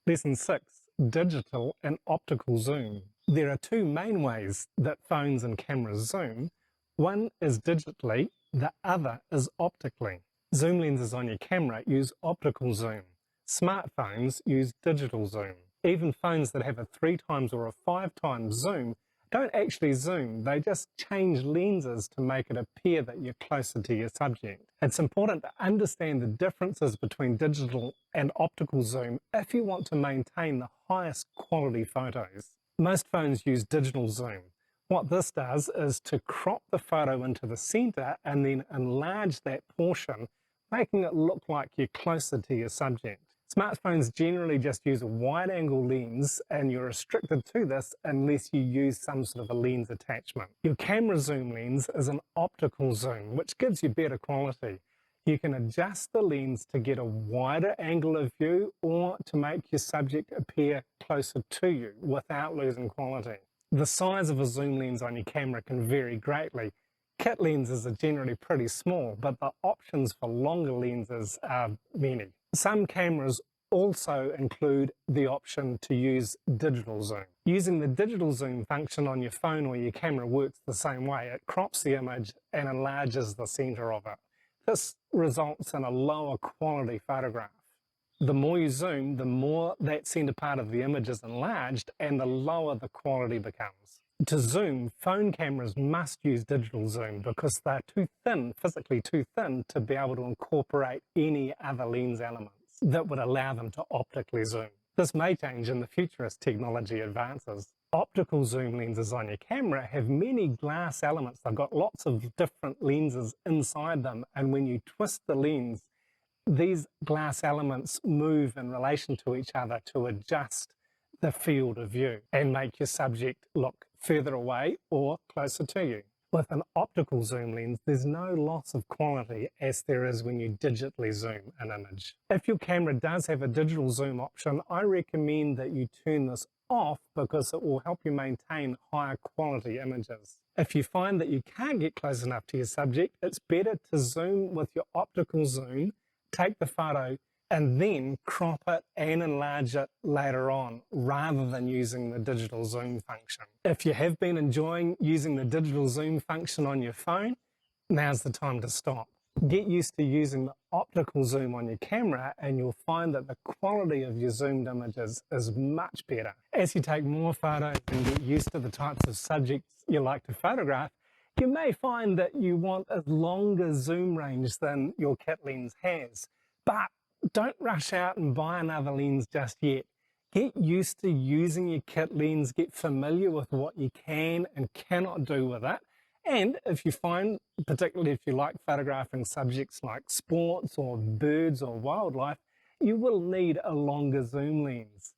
Lesson 6, Digital and Optical Zoom. There are two main ways that phones and cameras zoom. One is digitally, the other is optically. Zoom lenses on your camera use optical zoom. Smartphones use digital zoom. Even phones that have a 3 times or a 5 times zoom don't actually zoom, they just change lenses to make it appear that you're closer to your subject. It's important to understand the differences between digital and optical zoom if you want to maintain the highest quality photos. Most phones use digital zoom. What this does is to crop the photo into the center and then enlarge that portion, making it look like you're closer to your subject. Smartphones generally just use a wide-angle lens, and you're restricted to this unless you use some sort of a lens attachment. Your camera zoom lens is an optical zoom, which gives you better quality. You can adjust the lens to get a wider angle of view or to make your subject appear closer to you without losing quality. The size of a zoom lens on your camera can vary greatly. Kit lenses are generally pretty small, but the options for longer lenses are many. Some cameras also include the option to use digital zoom. Using the digital zoom function on your phone or your camera works the same way. It crops the image and enlarges the center of it. This results in a lower quality photograph. The more you zoom, the more that center part of the image is enlarged and the lower the quality becomes. To zoom, phone cameras must use digital zoom because they're too thin, physically too thin, to be able to incorporate any other lens elements that would allow them to optically zoom. This may change in the future as technology advances. Optical zoom lenses on your camera have many glass elements. They've got lots of different lenses inside them, and when you twist the lens, these glass elements move in relation to each other to adjust the field of view and make your subject look further away or closer to you. With an optical zoom lens, there's no loss of quality as there is when you digitally zoom an image. If your camera does have a digital zoom option, I recommend that you turn this off because it will help you maintain higher quality images. If you find that you can't get close enough to your subject, it's better to zoom with your optical zoom, take the photo, and then crop it and enlarge it later on rather than using the digital zoom function. If you have been enjoying using the digital zoom function on your phone, now's the time to stop. Get used to using the optical zoom on your camera and you'll find that the quality of your zoomed images is much better. As you take more photos and get used to the types of subjects you like to photograph, you may find that you want a longer zoom range than your kit lens has. But don't rush out and buy another lens just yet. Get used to using your kit lens, get familiar with what you can and cannot do with it. And if you find, particularly if you like photographing subjects like sports or birds or wildlife, you will need a longer zoom lens.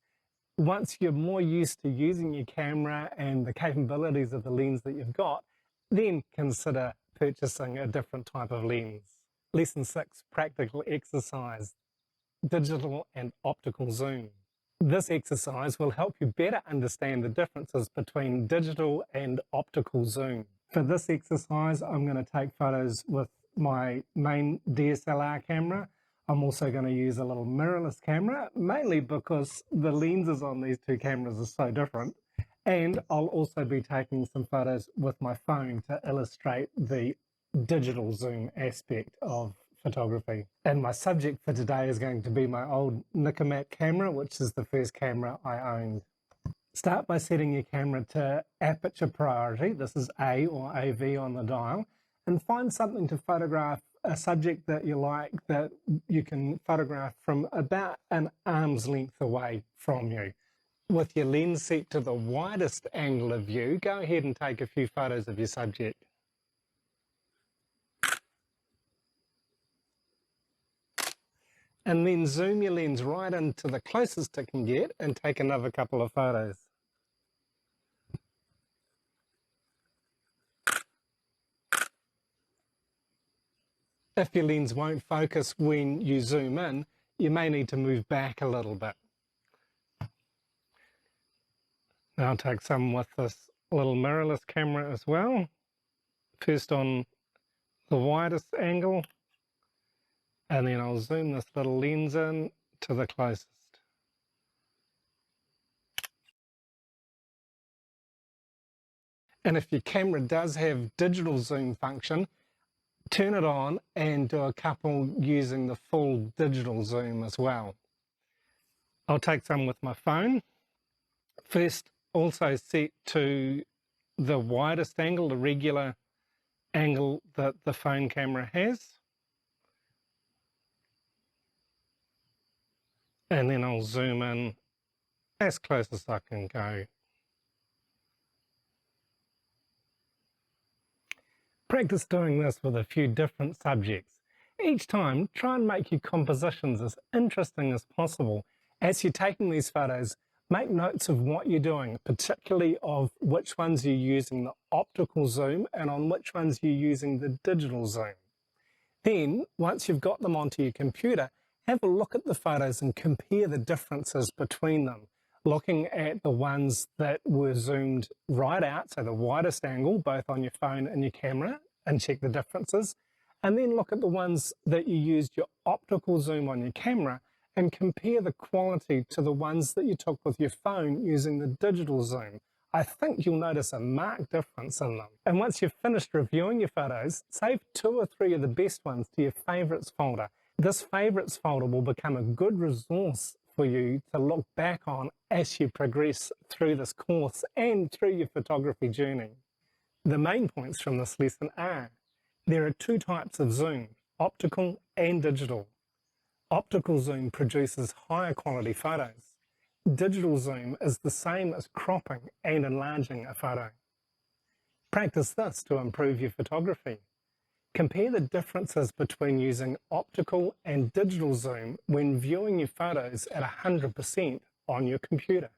Once you're more used to using your camera and the capabilities of the lens that you've got, then consider purchasing a different type of lens. Lesson 6, Practical Exercise, Digital and Optical Zoom. This exercise will help you better understand the differences between digital and optical zoom. For this exercise, I'm going to take photos with my main DSLR camera. I'm also going to use a little mirrorless camera, mainly because the lenses on these two cameras are so different. And I'll also be taking some photos with my phone to illustrate the digital zoom aspect of photography. And my subject for today is going to be my old Nikamac camera, which is the first camera I owned. Start by setting your camera to aperture priority. This is A or AV on the dial. And find something to photograph, a subject that you like that you can photograph from about an arm's length away from you. With your lens set to the widest angle of view, go ahead and take a few photos of your subject. And then zoom your lens right into the closest it can get and take another couple of photos. If your lens won't focus when you zoom in, you may need to move back a little bit. Now I'll take some with this little mirrorless camera as well. First on the widest angle, and then I'll zoom this little lens in to the closest. And if your camera does have digital zoom function, turn it on and do a couple using the full digital zoom as well. I'll take some with my phone. First, also set to the widest angle, the regular angle that the phone camera has. And then I'll zoom in as close as I can go. Practice doing this with a few different subjects. Each time, try and make your compositions as interesting as possible. As you're taking these photos, make notes of what you're doing, particularly of which ones you're using the optical zoom and on which ones you're using the digital zoom. Then, once you've got them onto your computer, have a look at the photos and compare the differences between them, looking at the ones that were zoomed right out, so the widest angle, both on your phone and your camera, and check the differences. And then look at the ones that you used your optical zoom on your camera and compare the quality to the ones that you took with your phone using the digital zoom. I think you'll notice a marked difference in them. And once you've finished reviewing your photos, save 2 or 3 of the best ones to your favorites folder. This favorites folder will become a good resource for you to look back on as you progress through this course and through your photography journey. The main points from this lesson are: there are 2 types of zoom, optical and digital. Optical zoom produces higher quality photos. Digital zoom is the same as cropping and enlarging a photo. Practice this to improve your photography. Compare the differences between using optical and digital zoom when viewing your photos at 100% on your computer.